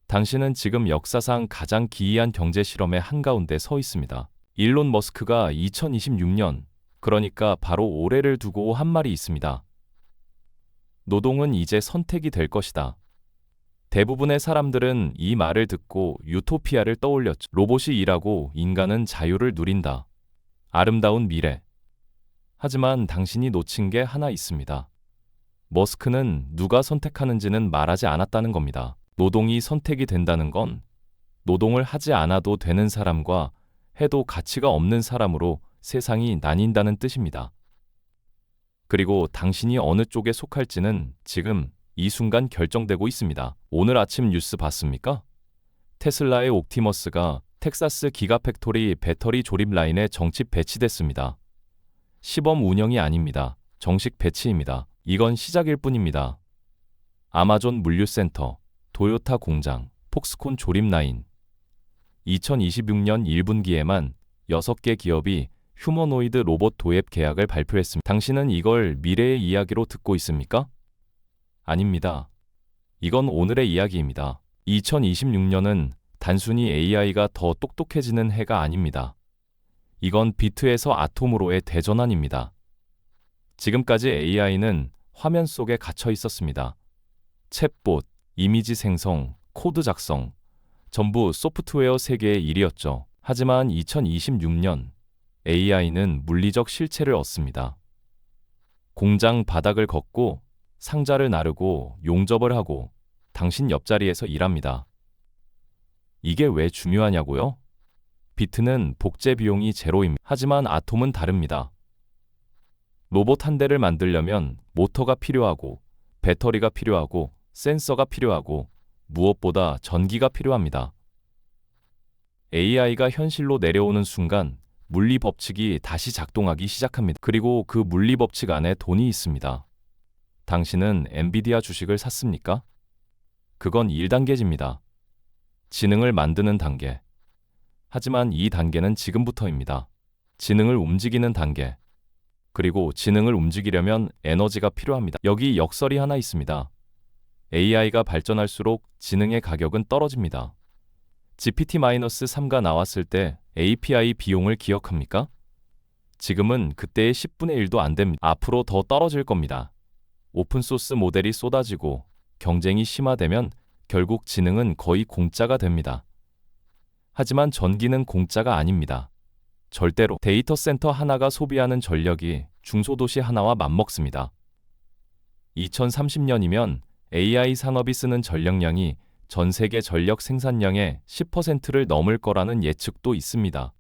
당신은 지금 역사상 가장 기이한 경제 실험의 한가운데 서 있습니다. 일론 머스크가 2026년, 그러니까 바로 올해를 두고 한 말이 있습니다. 노동은 이제 선택이 될 것이다. 대부분의 사람들은 이 말을 듣고 유토피아를 떠올렸죠. 로봇이 일하고 인간은 자유를 누린다. 아름다운 미래. 하지만 당신이 놓친 게 하나 있습니다. 머스크는 누가 선택하는지는 말하지 않았다는 겁니다. 노동이 선택이 된다는 건 노동을 하지 않아도 되는 사람과 해도 가치가 없는 사람으로 세상이 나뉜다는 뜻입니다. 그리고 당신이 어느 쪽에 속할지는 지금 이 순간 결정되고 있습니다. 오늘 아침 뉴스 봤습니까? 테슬라의 옵티머스가 텍사스 기가팩토리 배터리 조립 라인에 정식 배치됐습니다. 시범 운영이 아닙니다. 정식 배치입니다. 이건 시작일 뿐입니다. 아마존 물류센터, 도요타 공장, 폭스콘 조립 라인. 2026년 1분기에만 6개 기업이 휴머노이드 로봇 도입 계약을 발표했습니다. 당신은 이걸 미래의 이야기로 듣고 있습니까? 아닙니다. 이건 오늘의 이야기입니다. 2026년은 단순히 AI가 더 똑똑해지는 해가 아닙니다. 이건 비트에서 아톰으로의 대전환입니다. 지금까지 AI는 화면 속에 갇혀 있었습니다. 챗봇, 이미지 생성, 코드 작성, 전부 소프트웨어 세계의 일이었죠. 하지만 2026년 AI는 물리적 실체를 얻습니다. 공장 바닥을 걷고 상자를 나르고 용접을 하고 당신 옆자리에서 일합니다. 이게 왜 중요하냐고요? 비트는 복제 비용이 제로입니다. 하지만 아톰은 다릅니다. 로봇 한 대를 만들려면 모터가 필요하고 배터리가 필요하고 센서가 필요하고 무엇보다 전기가 필요합니다. AI가 현실로 내려오는 순간 물리 법칙이 다시 작동하기 시작합니다. 그리고 그 물리 법칙 안에 돈이 있습니다. 당신은 엔비디아 주식을 샀습니까? 그건 1단계입니다. 지능을 만드는 단계. 하지만 이 단계는 지금부터입니다. 지능을 움직이는 단계. 그리고 지능을 움직이려면 에너지가 필요합니다. 여기 역설이 하나 있습니다. AI가 발전할수록 지능의 가격은 떨어집니다. GPT-3가 나왔을 때 API 비용을 기억합니까? 지금은 그때의 10분의 1도 안 됩니다. 앞으로 더 떨어질 겁니다. 오픈소스 모델이 쏟아지고 경쟁이 심화되면 결국 지능은 거의 공짜가 됩니다. 하지만 전기는 공짜가 아닙니다. 절대로 데이터 센터 하나가 소비하는 전력이 중소도시 하나와 맞먹습니다. 2030년이면 AI 산업이 쓰는 전력량이 전 세계 전력 생산량의 10%를 넘을 거라는 예측도 있습니다.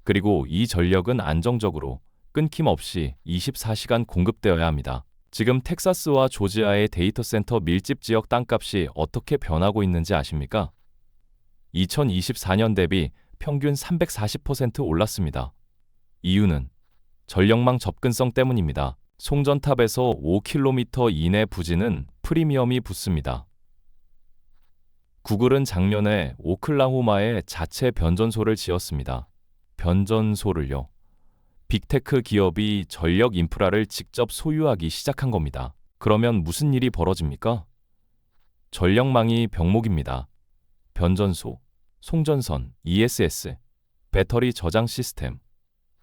그리고 이 전력은 안정적으로 끊김없이 24시간 공급되어야 합니다. 지금 텍사스와 조지아의 데이터 센터 밀집 지역 땅값이 어떻게 변하고 있는지 아십니까? 2024년 대비 평균 340% 올랐습니다. 이유는 전력망 접근성 때문입니다. 송전탑에서 5km 이내 부지는 프리미엄이 붙습니다. 구글은 작년에 오클라호마에 자체 변전소를 지었습니다. 변전소를요. 빅테크 기업이 전력 인프라를 직접 소유하기 시작한 겁니다. 그러면 무슨 일이 벌어집니까? 전력망이 병목입니다. 변전소, 송전선, ESS, 배터리 저장 시스템.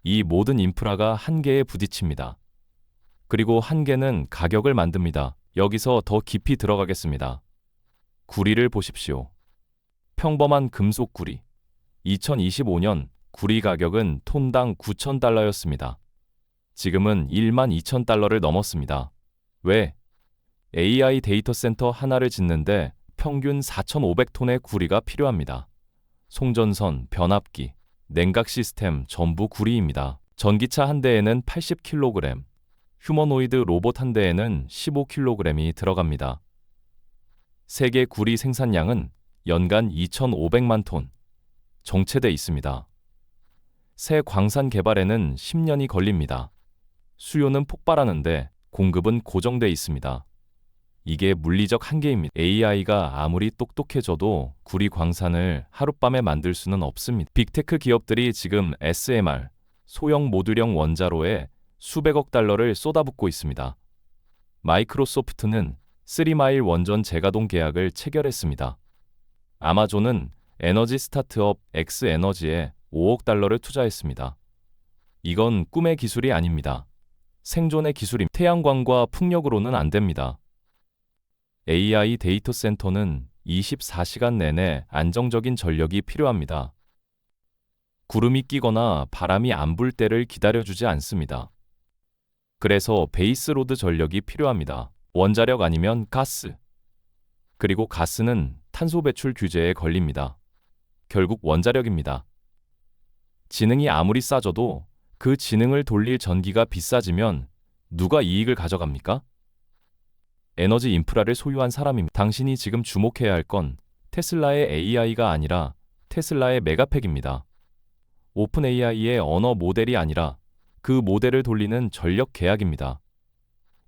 이 모든 인프라가 한계에 부딪힙니다. 그리고 한계는 가격을 만듭니다. 여기서 더 깊이 들어가겠습니다. 구리를 보십시오. 평범한 금속 구리. 2025년 구리 가격은 톤당 $9,000였습니다. 지금은 $12,000를 넘었습니다. 왜? AI 데이터 센터 하나를 짓는데 평균 4,500톤의 구리가 필요합니다. 송전선, 변압기, 냉각 시스템 전부 구리입니다. 전기차 한 대에는 80kg, 휴머노이드 로봇 한 대에는 15kg이 들어갑니다. 세계 구리 생산량은 연간 2,500만 톤, 정체돼 있습니다. 새 광산 개발에는 10년이 걸립니다. 수요는 폭발하는데 공급은 고정돼 있습니다. 이게 물리적 한계입니다. AI가 아무리 똑똑해져도 구리 광산을 하룻밤에 만들 수는 없습니다. 빅테크 기업들이 지금 SMR, 소형 모듈형 원자로에 수백억 달러를 쏟아붓고 있습니다. 마이크로소프트는 3마일 원전 재가동 계약을 체결했습니다. 아마존은 에너지 스타트업 엑스에너지에 5억 달러를 투자했습니다. 이건 꿈의 기술이 아닙니다. 생존의 기술입니다. 태양광과 풍력으로는 안 됩니다. AI 데이터 센터는 24시간 내내 안정적인 전력이 필요합니다. 구름이 끼거나 바람이 안 불 때를 기다려주지 않습니다. 그래서 베이스로드 전력이 필요합니다. 원자력 아니면 가스. 그리고 가스는 탄소 배출 규제에 걸립니다. 결국 원자력입니다. 지능이 아무리 싸져도 그 지능을 돌릴 전기가 비싸지면 누가 이익을 가져갑니까? 에너지 인프라를 소유한 사람입니다. 당신이 지금 주목해야 할 건 테슬라의 AI가 아니라 테슬라의 메가팩입니다. 오픈 AI의 언어 모델이 아니라 그 모델을 돌리는 전력 계약입니다.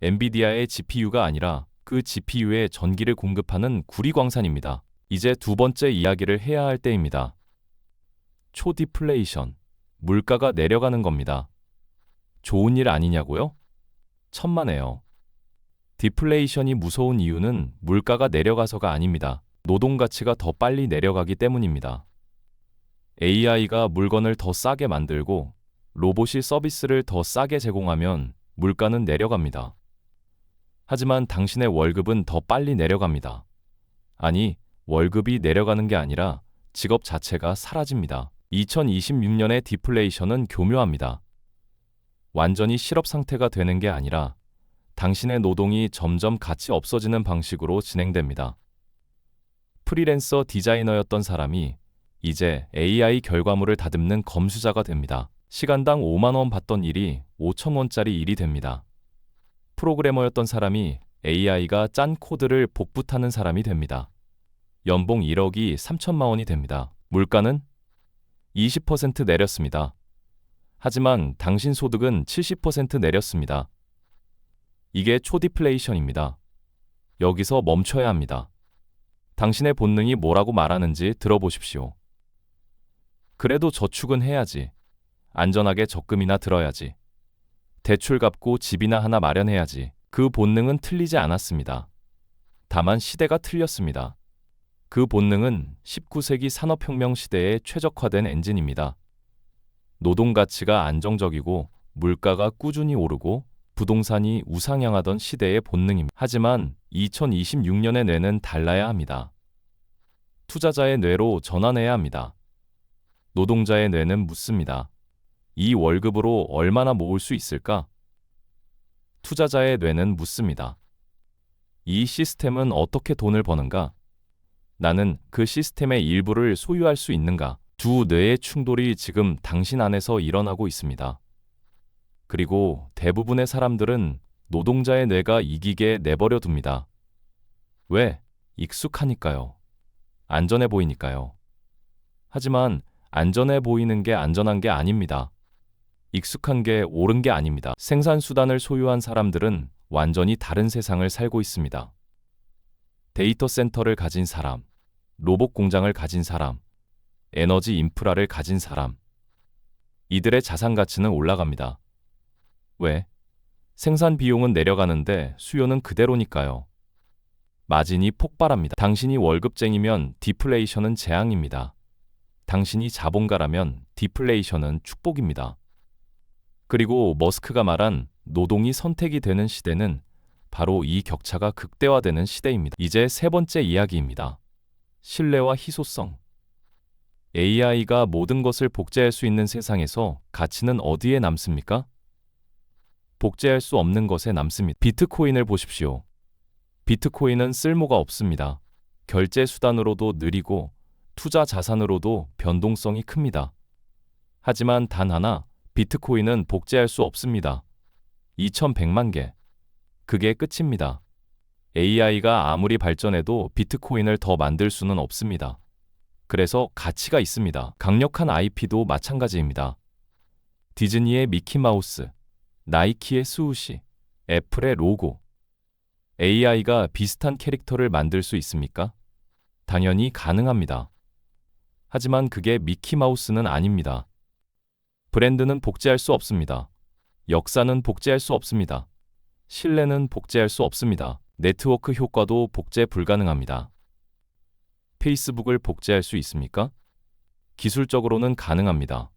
엔비디아의 GPU가 아니라 그 GPU에 전기를 공급하는 구리광산입니다. 이제 두 번째 이야기를 해야 할 때입니다. 초디플레이션, 물가가 내려가는 겁니다. 좋은 일 아니냐고요? 천만에요. 디플레이션이 무서운 이유는 물가가 내려가서가 아닙니다. 노동 가치가 더 빨리 내려가기 때문입니다. AI가 물건을 더 싸게 만들고 로봇이 서비스를 더 싸게 제공하면 물가는 내려갑니다. 하지만 당신의 월급은 더 빨리 내려갑니다. 아니, 월급이 내려가는 게 아니라 직업 자체가 사라집니다. 2026년의 디플레이션은 교묘합니다. 완전히 실업 상태가 되는 게 아니라 당신의 노동이 점점 가치 없어지는 방식으로 진행됩니다. 프리랜서 디자이너였던 사람이 이제 AI 결과물을 다듬는 검수자가 됩니다. 시간당 5만 원 받던 일이 5천 원짜리 일이 됩니다. 프로그래머였던 사람이 AI가 짠 코드를 복붙하는 사람이 됩니다. 연봉 1억이 3천만 원이 됩니다. 물가는 20% 내렸습니다. 하지만 당신 소득은 70% 내렸습니다. 이게 초디플레이션입니다. 여기서 멈춰야 합니다. 당신의 본능이 뭐라고 말하는지 들어보십시오. 그래도 저축은 해야지. 안전하게 적금이나 들어야지. 대출 갚고 집이나 하나 마련해야지. 그 본능은 틀리지 않았습니다. 다만 시대가 틀렸습니다. 그 본능은 19세기 산업혁명 시대에 최적화된 엔진입니다. 노동 가치가 안정적이고 물가가 꾸준히 오르고 부동산이 우상향하던 시대의 본능입니다. 하지만 2026년의 뇌는 달라야 합니다. 투자자의 뇌로 전환해야 합니다. 노동자의 뇌는 묻습니다. 이 월급으로 얼마나 모을 수 있을까? 투자자의 뇌는 묻습니다. 이 시스템은 어떻게 돈을 버는가? 나는 그 시스템의 일부를 소유할 수 있는가? 두 뇌의 충돌이 지금 당신 안에서 일어나고 있습니다. 그리고 대부분의 사람들은 노동자의 뇌가 이기게 내버려 둡니다. 왜? 익숙하니까요. 안전해 보이니까요. 하지만 안전해 보이는 게 안전한 게 아닙니다. 익숙한 게 옳은 게 아닙니다. 생산수단을 소유한 사람들은 완전히 다른 세상을 살고 있습니다. 데이터 센터를 가진 사람, 로봇 공장을 가진 사람, 에너지 인프라를 가진 사람. 이들의 자산 가치는 올라갑니다. 왜? 생산 비용은 내려가는데 수요는 그대로니까요. 마진이 폭발합니다. 당신이 월급쟁이면 디플레이션은 재앙입니다. 당신이 자본가라면 디플레이션은 축복입니다. 그리고 머스크가 말한 노동이 선택이 되는 시대는 바로 이 격차가 극대화되는 시대입니다. 이제 세 번째 이야기입니다. 신뢰와 희소성. AI가 모든 것을 복제할 수 있는 세상에서 가치는 어디에 남습니까? 복제할 수 없는 것에 남습니다. 비트코인을 보십시오. 비트코인은 쓸모가 없습니다. 결제 수단으로도 느리고 투자 자산으로도 변동성이 큽니다. 하지만 단 하나, 비트코인은 복제할 수 없습니다. 2100만 개. 그게 끝입니다. AI가 아무리 발전해도 비트코인을 더 만들 수는 없습니다. 그래서 가치가 있습니다. 강력한 IP도 마찬가지입니다. 디즈니의 미키마우스, 나이키의 스우시, 애플의 로고. AI가 비슷한 캐릭터를 만들 수 있습니까? 당연히 가능합니다. 하지만 그게 미키마우스는 아닙니다. 브랜드는 복제할 수 없습니다. 역사는 복제할 수 없습니다. 신뢰는 복제할 수 없습니다. 네트워크 효과도 복제 불가능합니다. 페이스북을 복제할 수 있습니까? 기술적으로는 가능합니다.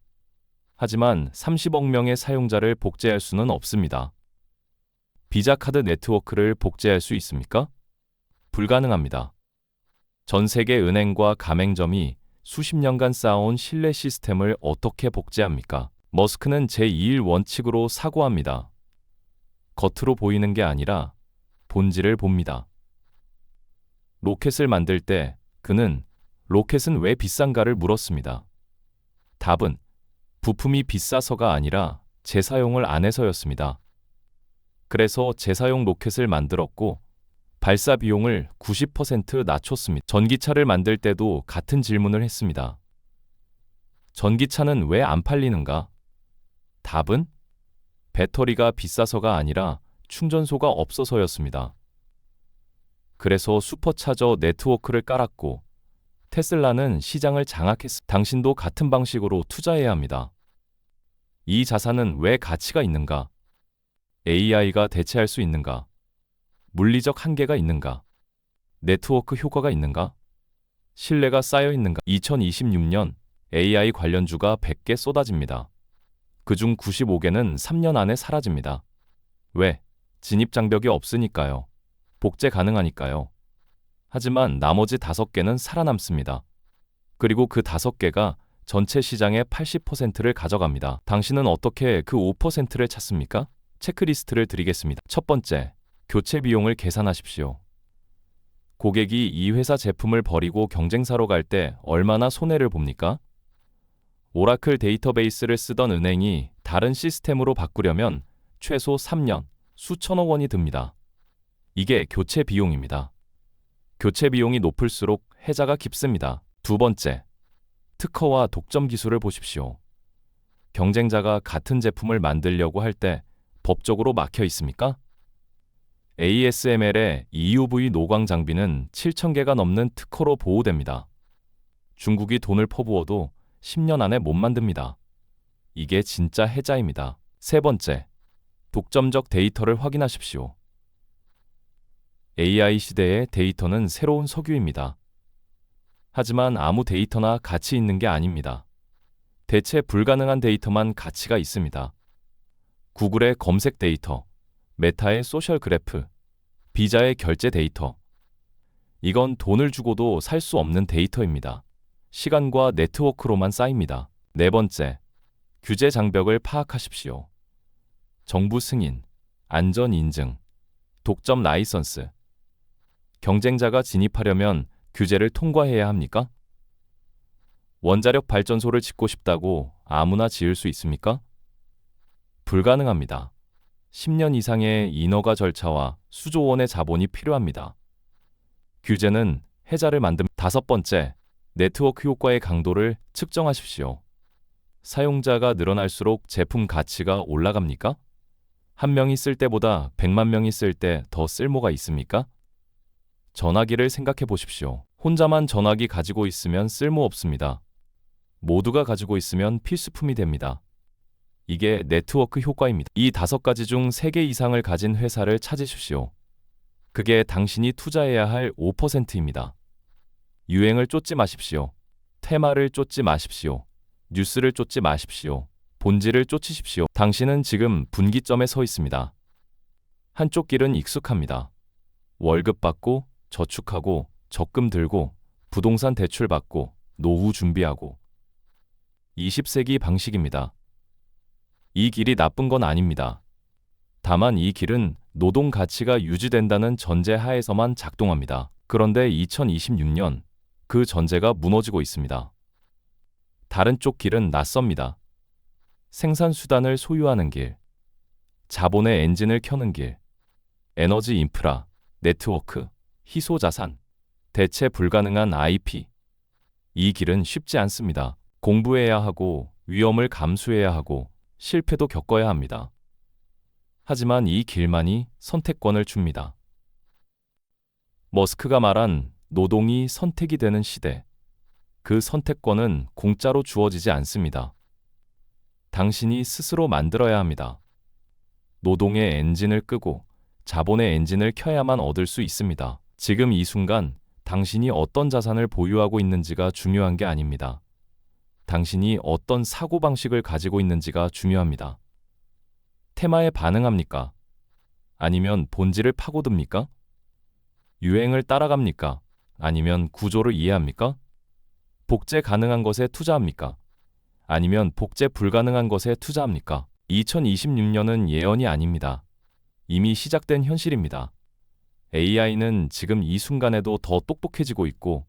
하지만 30억 명의 사용자를 복제할 수는 없습니다. 비자 카드 네트워크를 복제할 수 있습니까? 불가능합니다. 전 세계 은행과 가맹점이 수십 년간 쌓아온 신뢰 시스템을 어떻게 복제합니까? 머스크는 제2일 원칙으로 사고합니다. 겉으로 보이는 게 아니라 본질을 봅니다. 로켓을 만들 때 그는 로켓은 왜 비싼가를 물었습니다. 답은 부품이 비싸서가 아니라 재사용을 안 해서였습니다. 그래서 재사용 로켓을 만들었고 발사 비용을 90% 낮췄습니다. 전기차를 만들 때도 같은 질문을 했습니다. 전기차는 왜 안 팔리는가? 답은 배터리가 비싸서가 아니라 충전소가 없어서였습니다. 그래서 슈퍼차저 네트워크를 깔았고 테슬라는 시장을 장악했습니다. 당신도 같은 방식으로 투자해야 합니다. 이 자산은 왜 가치가 있는가? AI가 대체할 수 있는가? 물리적 한계가 있는가? 네트워크 효과가 있는가? 신뢰가 쌓여 있는가? 2026년 AI 관련주가 100개 쏟아집니다. 그중 95개는 3년 안에 사라집니다. 왜? 진입 장벽이 없으니까요. 복제 가능하니까요. 하지만 나머지 5개는 살아남습니다. 그리고 그 5개가 전체 시장의 80%를 가져갑니다. 당신은 어떻게 그 5%를 찾습니까? 체크리스트를 드리겠습니다. 첫 번째, 교체 비용을 계산하십시오. 고객이 이 회사 제품을 버리고 경쟁사로 갈 때 얼마나 손해를 봅니까? 오라클 데이터베이스를 쓰던 은행이 다른 시스템으로 바꾸려면 최소 3년, 수천억 원이 듭니다. 이게 교체 비용입니다. 교체 비용이 높을수록 해자가 깊습니다. 두 번째, 특허와 독점 기술을 보십시오. 경쟁자가 같은 제품을 만들려고 할 때 법적으로 막혀 있습니까? ASML의 EUV 노광 장비는 7,000개가 넘는 특허로 보호됩니다. 중국이 돈을 퍼부어도 10년 안에 못 만듭니다. 이게 진짜 해자입니다. 세 번째, 독점적 데이터를 확인하십시오. AI 시대의 데이터는 새로운 석유입니다. 하지만 아무 데이터나 가치 있는 게 아닙니다. 대체 불가능한 데이터만 가치가 있습니다. 구글의 검색 데이터, 메타의 소셜 그래프, 비자의 결제 데이터. 이건 돈을 주고도 살 수 없는 데이터입니다. 시간과 네트워크로만 쌓입니다. 네 번째, 규제 장벽을 파악하십시오. 정부 승인, 안전 인증, 독점 라이선스. 경쟁자가 진입하려면 규제를 통과해야 합니까? 원자력 발전소를 짓고 싶다고 아무나 지을 수 있습니까? 불가능합니다. 10년 이상의 인허가 절차와 수조 원의 자본이 필요합니다. 규제는 해자를 만듭니다. 다섯 번째, 네트워크 효과의 강도를 측정하십시오. 사용자가 늘어날수록 제품 가치가 올라갑니까? 한 명이 쓸 때보다 100만 명이 쓸 때 더 쓸모가 있습니까? 전화기를 생각해 보십시오. 혼자만 전화기 가지고 있으면 쓸모 없습니다. 모두가 가지고 있으면 필수품이 됩니다. 이게 네트워크 효과입니다. 이 5가지 중 3개 이상을 가진 회사를 찾으십시오. 그게 당신이 투자해야 할 5%입니다. 유행을 쫓지 마십시오. 테마를 쫓지 마십시오. 뉴스를 쫓지 마십시오. 본질을 쫓으십시오. 당신은 지금 분기점에 서 있습니다. 한쪽 길은 익숙합니다. 월급 받고, 저축하고, 적금 들고, 부동산 대출 받고, 노후 준비하고. 20세기 방식입니다. 이 길이 나쁜 건 아닙니다. 다만 이 길은 노동 가치가 유지된다는 전제 하에서만 작동합니다. 그런데 2026년 그 전제가 무너지고 있습니다. 다른 쪽 길은 낯섭니다. 생산 수단을 소유하는 길, 자본의 엔진을 켜는 길, 에너지 인프라, 네트워크, 희소 자산, 대체 불가능한 IP. 이 길은 쉽지 않습니다. 공부해야 하고 위험을 감수해야 하고 실패도 겪어야 합니다. 하지만 이 길만이 선택권을 줍니다. 머스크가 말한 노동이 선택이 되는 시대. 그 선택권은 공짜로 주어지지 않습니다. 당신이 스스로 만들어야 합니다. 노동의 엔진을 끄고 자본의 엔진을 켜야만 얻을 수 있습니다. 지금 이 순간 당신이 어떤 자산을 보유하고 있는지가 중요한 게 아닙니다. 당신이 어떤 사고방식을 가지고 있는지가 중요합니다. 테마에 반응합니까? 아니면 본질을 파고듭니까? 유행을 따라갑니까? 아니면 구조를 이해합니까? 복제 가능한 것에 투자합니까? 아니면 복제 불가능한 것에 투자합니까? 2026년은 예언이 아닙니다. 이미 시작된 현실입니다. AI는 지금 이 순간에도 더 똑똑해지고 있고,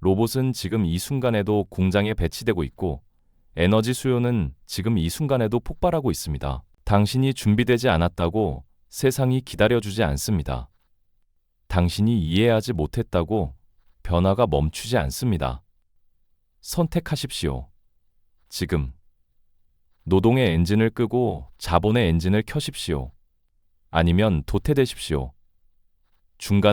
로봇은 지금 이 순간에도 공장에 배치되고 있고, 에너지 수요는 지금 이 순간에도 폭발하고 있습니다. 당신이 준비되지 않았다고 세상이 기다려주지 않습니다. 당신이 이해하지 못했다고 변화가 멈추지 않습니다. 선택하십시오. 지금. 노동의 엔진을 끄고 자본의 엔진을 켜십시오. 아니면 도태되십시오. 중간